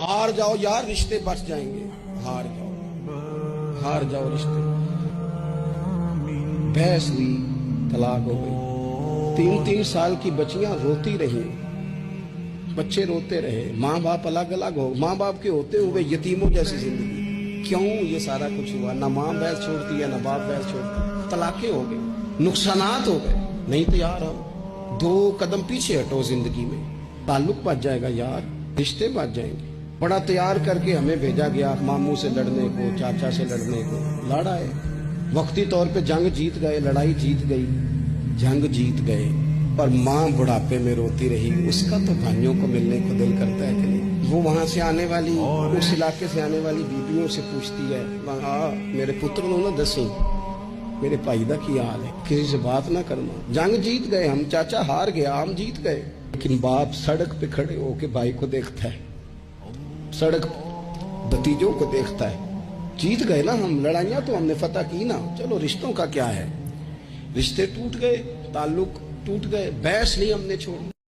ہار جاؤ یار رشتے بچ جائیں گے، ہار جاؤ رشتے۔ بحث ہوئی، طلاق ہو گئی، 3 سال کی بچیاں روتی رہی، بچے روتے رہے، ماں باپ الگ الگ ہو، ماں باپ کے ہوتے ہوئے یتیموں جیسی زندگی۔ کیوں یہ سارا کچھ ہوا؟ نہ ماں بحث چھوڑتی ہے نہ باپ بحث چھوڑتی، طلاقیں ہو گئی، نقصانات ہو گئے۔ نہیں تو یار ہم 2 قدم پیچھے ہٹو زندگی میں، تعلق بچ جائے گا یار، رشتے بچ جائیں گے۔ بڑا تیار کر کے ہمیں بھیجا گیا ماموں سے لڑنے کو، چاچا سے لڑنے کو، لڑا ہے، وقتی طور پہ جنگ جیت گئے، لڑائی جیت گئی، جنگ جیت گئے، پر ماں بڑھاپے میں روتی رہی۔ اس کا تو بھائیوں کو ملنے کو دل کرتا ہے کہ نہیں؟ وہ وہاں سے آنے والی، اس علاقے سے آنے والی بیبیوں سے پوچھتی ہے، میرے پتر نو نہ دسیں میرے بھائی دا کی حال ہے، کسی سے بات نہ کرنا۔ جنگ جیت گئے ہم، چاچا ہار گیا، ہم جیت گئے، لیکن باپ سڑک پہ کھڑے ہو کے بھائی کو دیکھتا ہے، سڑک بھتیجوں کو دیکھتا ہے۔ جیت گئے نا ہم، لڑائیاں تو ہم نے فتح کی نا، چلو رشتوں کا کیا ہے؟ رشتے ٹوٹ گئے، تعلق ٹوٹ گئے، بحث نہیں ہم نے چھوڑی۔